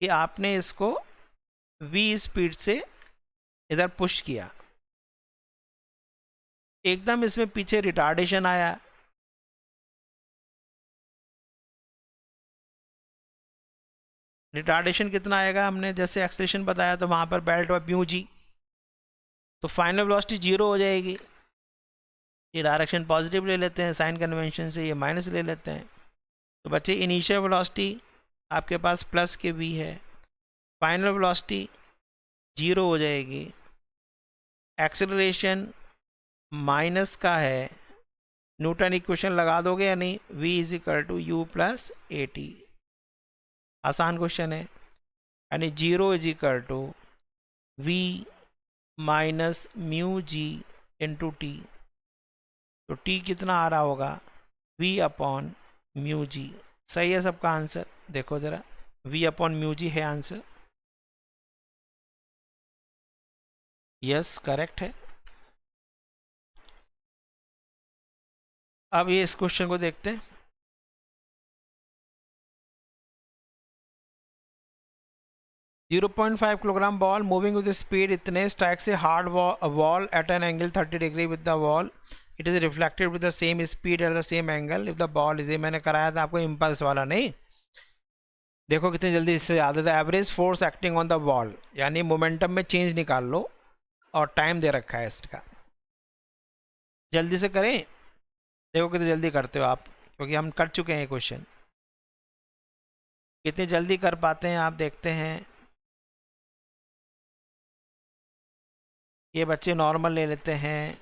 कि आपने इसको v speed से इधर पुश किया, एकदम इसमें पीछे रिटार्डेशन आया, रिटार्डेशन कितना आएगा, हमने जैसे एक्सलेशन बताया तो वहाँ पर बेल्ट और म्यू जी, तो फाइनल वेलोसिटी 0 हो जाएगी। ये डायरेक्शन पॉजिटिव ले लेते हैं, साइन कन्वेंशन से ये माइनस ले लेते हैं। तो बच्चे इनिशियल वेलोसिटी आपके पास प्लस के v है, फाइनल वेलोसिटी 0 हो जाएगी, एक्सेलरेशन माइनस का है, न्यूटन इक्वेशन लगा दोगे या नहीं, v is equal to U plus A T, आसान क्वेश्चन है। यानी 0 is equal to v minus mu G into T, तो t कितना आ रहा होगा, v अपॉन म्यू जी। सही है सबका आंसर, देखो ज़रा, v अपॉन म्यू जी है आंसर, यस करेक्ट है। अब ये इस क्वेश्चन को देखते हैं। Zero 0.5 kilogram ball moving with speed इतने strikes a hard wall at an angle 30 degree with the wall, it is reflected with the same speed at the same angle if the ball is, मैंने कराया था आपको impulse वाला, नहीं देखो कितनी जल्दी इससे याद है। The average force acting on the wall, यानी मोमेंटम में चेंज निकाल लो और टाइम दे रखा है इसका, जल्दी से करें। देखो कितनी जल्दी करते हो आप, क्योंकि हम कर चुके हैं ये क्वेश्चन, कितनी जल्दी कर पाते हैं आप देखते हैं। ये बच्चे नॉर्मल ले लेते हैं,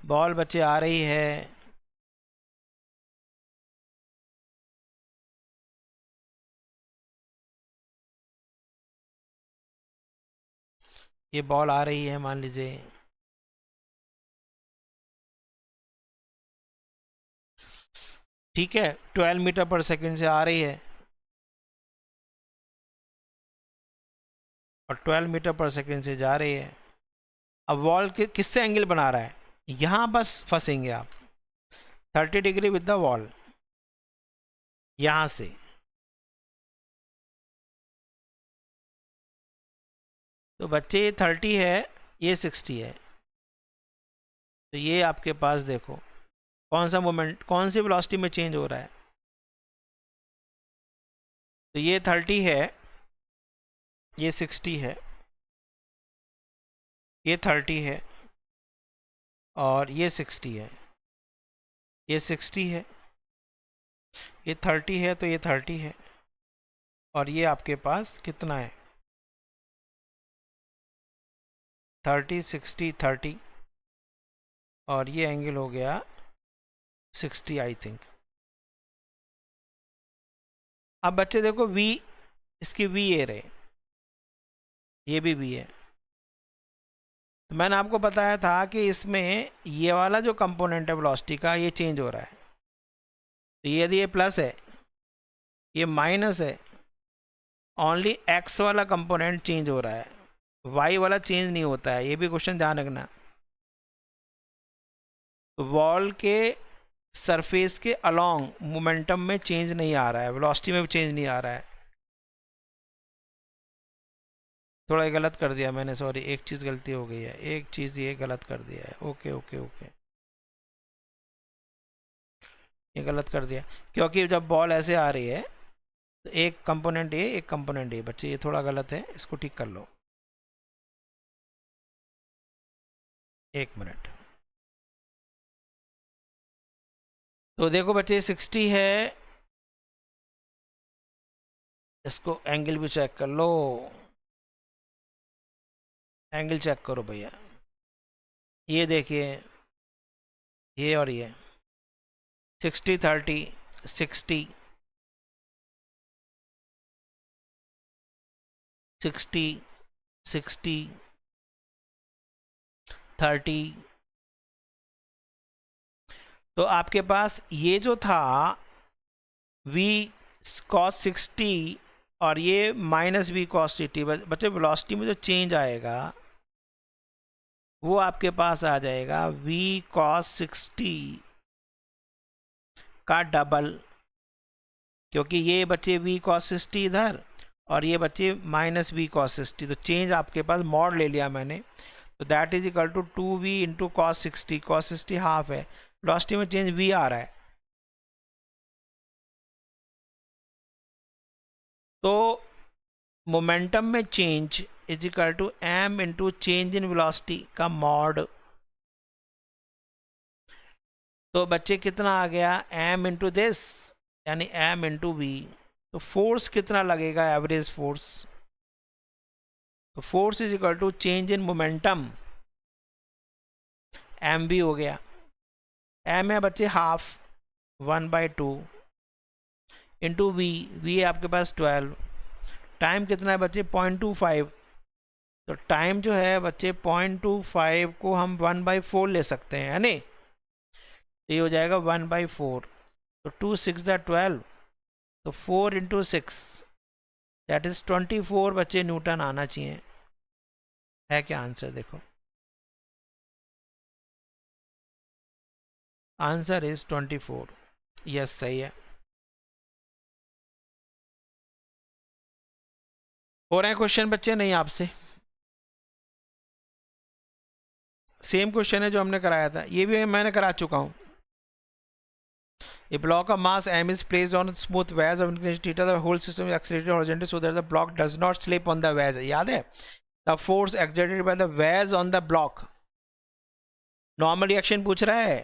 बॉल बच्चे आ रही है, ये बॉल आ रही है मान लीजिए, ठीक है 12 मीटर पर सेकंड से आ रही है, और 12 मीटर पर सेकंड से जा रही है। अब वॉल किससे एंगल बना रहा है, यहाँ बस फंसेंगे आप, 30 डिग्री विद द वॉल, यहाँ से तो बच्चे ये 30 है, ये 60 है, तो ये आपके पास देखो कौन सा मोमेंट, कौन सी वेलोसिटी में चेंज हो रहा है, तो ये 30 है, ये 60 है, ये 30 है, और ये 60 है, ये 60 है, ये 30 है, तो ये 30 है, और ये आपके पास कितना है 30 60 30, और ये एंगल हो गया 60 आई थिंक। अब बच्चे देखो v, इसकी v ए रहे, ये भी v है, तो मैंने आपको बताया था कि इसमें ये वाला जो कंपोनेंट है वेलोसिटी का, ये चेंज हो रहा है, तो ये यदि ये प्लस है, ये माइनस है, ओनली x वाला कंपोनेंट चेंज हो रहा है, y वाला चेंज नहीं होता है, ये भी क्वेश्चन ध्यान रखना। तो वॉल के सरफेस के अलोंग मोमेंटम में चेंज नहीं आ रहा है, वेलोसिटी में भी चेंज नहीं आ रहा है। थोड़ा गलत कर दिया मैंने, सॉरी, एक चीज़ गलती हो गई है, एक चीज़ ये गलत कर दिया है, ओके ओके ओके, ये गलत कर दिया, क्योंकि जब बॉल ऐसे आ रही है तो एक कंपोनेंट ए एक कंपोनेंट ए, बच्चे ये थोड़ा गलत है, इसको ठीक कर लो, एक मिनट। तो देखो बच्चे 60 है, इसको एंगल भी चेक कर लो, एंगल चेक करो भैया, ये देखिए, ये और ये 60 30 60 60 60 30, तो आपके पास ये जो था v cos 60 और ये माइनस v cos 60, बच्चे वेलोसिटी में जो चेंज आएगा वो आपके पास आ जाएगा v cos 60 का डबल, क्योंकि ये बच्चे v cos 60 इधर और ये बच्चे माइनस v cos 60, तो चेंज आपके पास मॉड ले लिया मैंने, तो that is equal to 2v into cos 60, cos 60 half है, वेलोसिटी में चेंज v आ रहा है, तो मोमेंटम में change is equal to m into change in velocity का मॉड, तो बच्चे कितना आ गया m इंटू दिस, यानी m इंटू वी, तो फोर्स कितना लगेगा, एवरेज फोर्स तो force is equal to change in momentum, M भी हो गया, एम है बच्चे हाफ 1/2 इंटू वी, वी है आपके पास 12, टाइम कितना है बच्चे 0.25, तो टाइम जो है बच्चे 0.25 को हम 1/4 ले सकते हैं, है नहीं, तो ये हो जाएगा 1/4, तो 2 6 12, तो 4 इंटू 6 दैट इज 24 बच्चे न्यूटन आना चाहिए। है क्या आंसर? देखो आंसर इज 24। यस सही है। हो रहे हैं क्वेश्चन बच्चे नहीं आपसे? सेम क्वेश्चन है जो हमने कराया था, ये भी मैंने करा चुका हूँ। A block of mass m is placed on a smooth wedge of inclination theta. The whole system is accelerated horizontally so that the block does not slip on the wedge. याद है? The force exerted by the wedge on the block. Normal reaction पूछ रहा है,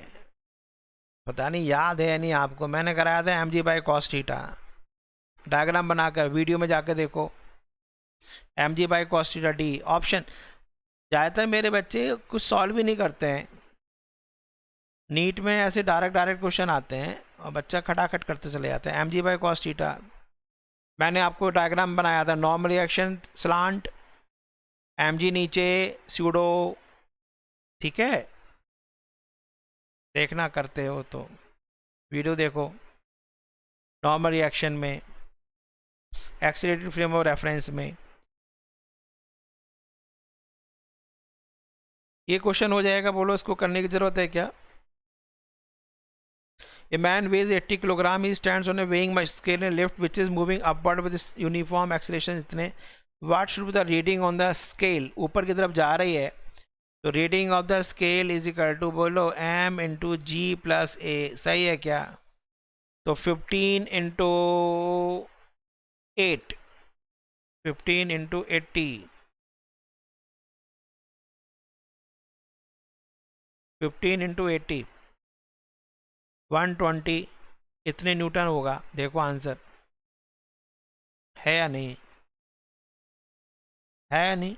पता नहीं याद है नहीं आपको, मैंने कराया था mg by cos theta, diagram बनाकर वीडियो में जाकर देखो, mg by cos theta d option. ज़्यादातर मेरे बच्चे कुछ सॉल्व भी नहीं करते हैं, नीट में ऐसे डायरेक्ट क्वेश्चन आते हैं और बच्चा खटाखट करते चले जाते हैं। mg by cos थीटा मैंने आपको डायग्राम बनाया था, नॉर्मल रिएक्शन स्लांट, mg नीचे स्यूडो, ठीक है, देखना करते हो तो वीडियो देखो। नॉर्मल रिएक्शन में एक्सीलरेटेड फ्रेम ऑफ रेफरेंस में ये क्वेश्चन हो जाएगा, बोलो इसको करने की जरूरत है क्या? A man weighs 80 kilogram. He stands on a weighing scale and lift which is moving upward with uniform acceleration इतने. What should be the reading on the scale? ऊपर की तरफ जा रही है, तो reading of the scale is equal to बोलो m into g plus a, सही है क्या? तो 15 into 8, 15 into 80, 15 into 80 120 इतने न्यूटन होगा। देखो आंसर है या नहीं, है या नहीं?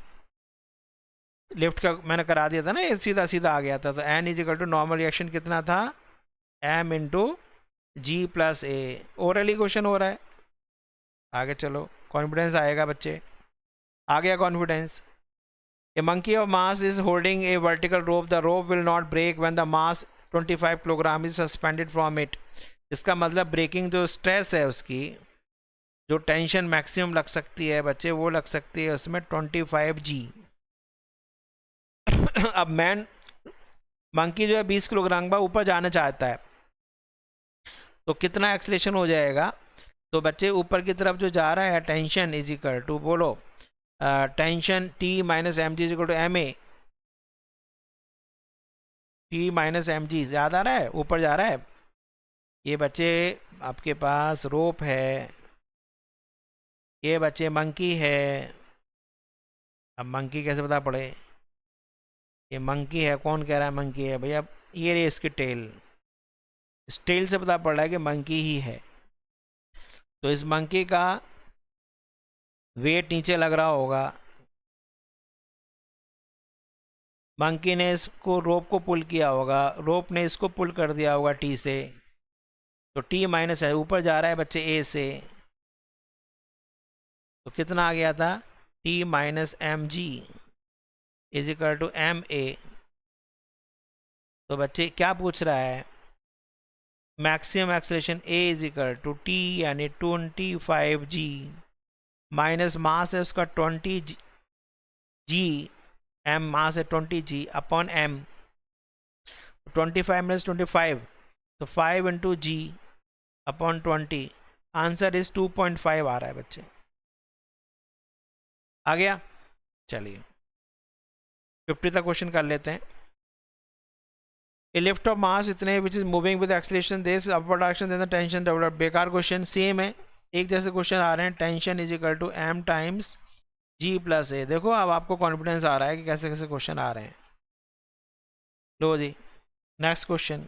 लिफ्ट का मैंने करा दिया था ना, ये सीधा सीधा आ गया था, तो N is equal to normal reaction कितना था, M into G plus A. Orally question हो रहा है, आगे चलो, कॉन्फिडेंस आएगा बच्चे, आ गया confidence. A monkey of mass is holding a vertical rope, the rope will not break when the mass 25 kilogram is suspended from it. इसका मतलब ब्रेकिंग जो स्ट्रेस है उसकी, जो टेंशन मैक्सिमम लग सकती है बच्चे, वो लग सकती है उसमें 25 G। अब मैन मंकी जो है 20 किलोग्राम का ऊपर जाना चाहता है, तो कितना एक्सलेशन हो जाएगा? तो बच्चे ऊपर की तरफ जो जा रहा है टेंशन इज इक्वल टू बोलो tension T minus M G is equal to M A, T minus M G याद आ रहा है, ऊपर जा रहा है। ये बच्चे आपके पास रोप है, ये बच्चे मंकी है। अब मंकी कैसे पता पड़े? ये मंकी है, कौन कह रहा है मंकी है भैया? ये रे इसकी टेल, इस टेल से पता पड़ रहा है कि मंकी ही है। तो इस मंकी का वेट नीचे लग रहा होगा, मंकी ने इसको रोप को पुल किया होगा, रोप ने इसको पुल कर दिया होगा टी से, तो टी माइनस है, ऊपर जा रहा है बच्चे ए से, तो कितना आ गया था, T minus M G is equal to M A. तो बच्चे क्या पूछ रहा है, maximum acceleration A is equal to T यानी 25 G माइनस मास है उसका 20 G, एम मास है 20 G अपॉन एम, 25 माइनस 25 तो 5 into G upon 20, answer is 2.5 आ रहा है बच्चे। आ गया? चलिए 50 तक क्वेश्चन कर लेते हैं। ए लिफ्ट ऑफ मास इतने which is moving with acceleration this upward direction then the tension develop. बेकार क्वेश्चन, सेम है, एक जैसे क्वेश्चन आ रहे हैं। Tension is equal to M times G plus A. देखो अब आपको कॉन्फिडेंस आ रहा है कि कैसे कैसे क्वेश्चन आ रहे हैं। लो जी next question,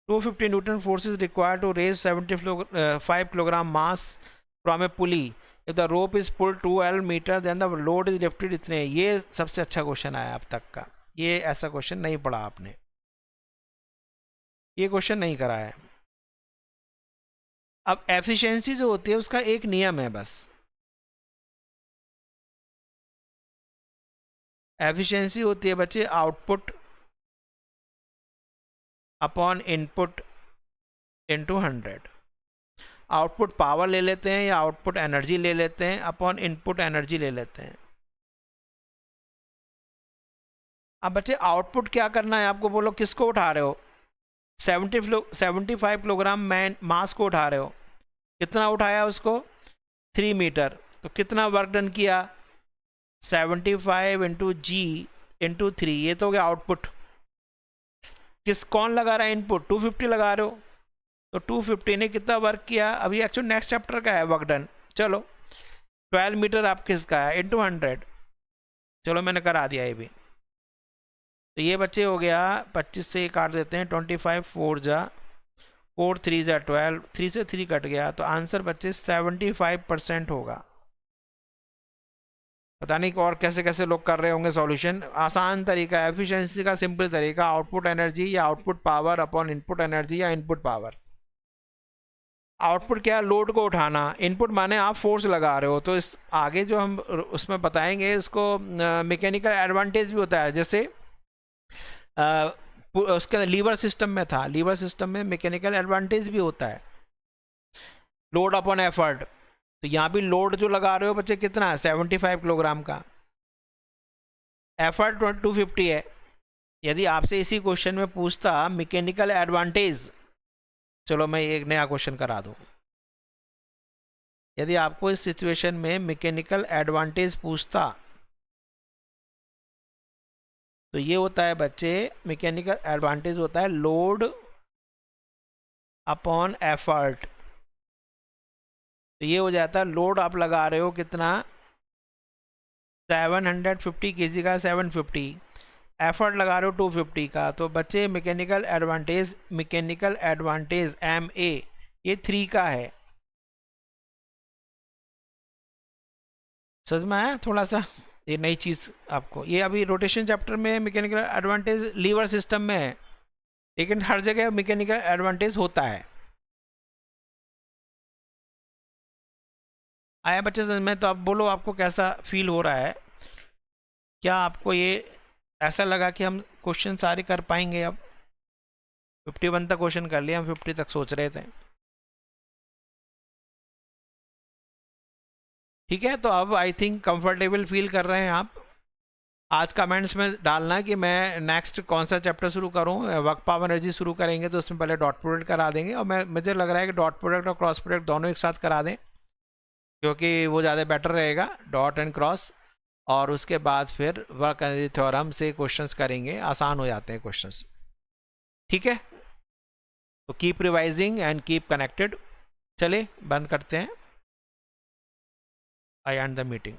250 Newton force is required to raise 75 kilogram mass from a pulley if the rope is pull 12 meter then the load is lifted इतने। ये सबसे अच्छा क्वेश्चन आया अब तक का, ये ऐसा क्वेश्चन नहीं पढ़ा आपने, ये क्वेश्चन नहीं करा है। अब एफिशिएंसी जो होती है उसका एक नियम है बस, एफिशिएंसी होती है बच्चे output upon input into 100। Output power ले लेते हैं या आउटपुट एनर्जी ले लेते हैं अपॉन इनपुट एनर्जी ले लेते हैं। अब बच्चे आउटपुट क्या करना है आपको, बोलो किसको उठा रहे हो, 75 किलोग्राम मैन मास को उठा रहे हो, कितना उठाया उसको 3 मीटर, तो कितना वर्क डन किया 75 इंटू जी इंटू 3, ये तो हो गया आउटपुट। कौन लगा रहा है इनपुट, 250 लगा रहे हो, तो 250 ने कितना वर्क किया, अभी एक्चुअली नेक्स्ट चैप्टर का है वर्क डन। चलो 12 मीटर आप किसका है इंटू 100, चलो मैंने करा दिया ये भी। तो ये बच्चे हो गया 25 से काट देते हैं, 25 4 जा 4 3 जा 12, 3 से 3 कट गया, तो आंसर बच्चे 75% होगा। पता नहीं और कैसे कैसे लोग कर रहे होंगे सॉल्यूशन। आसान तरीका, एफिशिएंसी का सिंपल तरीका, आउटपुट एनर्जी या output power upon input energy या इनपुट पावर। आउटपुट क्या, लोड को उठाना, इनपुट माने आप फोर्स लगा रहे हो, तो इस आगे जो हम उसमें बताएंगे इसको मैकेनिकल एडवांटेज भी होता है। जैसे उसके लीवर सिस्टम में था, लीवर सिस्टम में मैकेनिकल एडवांटेज भी होता है, लोड अपॉन एफर्ट। तो यहाँ भी लोड जो लगा रहे हो बच्चे कितना है 75 किलोग्राम का, एफर्ट 250 है। यदि आपसे इसी क्वेश्चन में पूछता मैकेनिकल एडवांटेज, चलो मैं एक नया क्वेश्चन करा दूं, यदि आपको इस सिचुएशन में मैकेनिकल एडवांटेज पूछता, तो ये होता है बच्चे मैकेनिकल एडवांटेज होता है लोड अपॉन एफर्ट। तो ये हो जाता है लोड आप लगा रहे हो कितना 750 kg का 750, एफर्ट लगा रहे हो 250 का, तो बच्चे मैकेनिकल एडवांटेज MA ये 3 का है। समझ में आया थोड़ा सा, ये नई चीज़ आपको, ये अभी रोटेशन चैप्टर में मैकेनिकल एडवांटेज लीवर सिस्टम में है, लेकिन हर जगह मैकेनिकल एडवांटेज होता है। आया बच्चे समझ में? तो आप बोलो आपको कैसा फील हो रहा है, क्या आपको ये ऐसा लगा कि हम क्वेश्चन सारे कर पाएंगे? अब 51 तक क्वेश्चन कर लिया, हम 50 तक सोच रहे थे। ठीक है, तो अब आई थिंक कंफर्टेबल फील कर रहे हैं आप। आज कमेंट्स में डालना कि मैं नेक्स्ट कौन सा चैप्टर शुरू करूं, वर्क पावर एनर्जी शुरू करेंगे तो उसमें पहले डॉट प्रोडक्ट करा देंगे, और मुझे लग रहा है कि डॉट प्रोडक्ट और क्रॉस प्रोडक्ट दोनों एक साथ करा दें, क्योंकि वो ज़्यादा बेटर रहेगा, डॉट एंड क्रॉस। और उसके बाद फिर वर्क एनर्जी थ्योरम से क्वेश्चंस करेंगे, आसान हो जाते हैं क्वेश्चंस। ठीक है, तो keep revising and keep connected. चले बंद करते हैं, आई एंड द मीटिंग।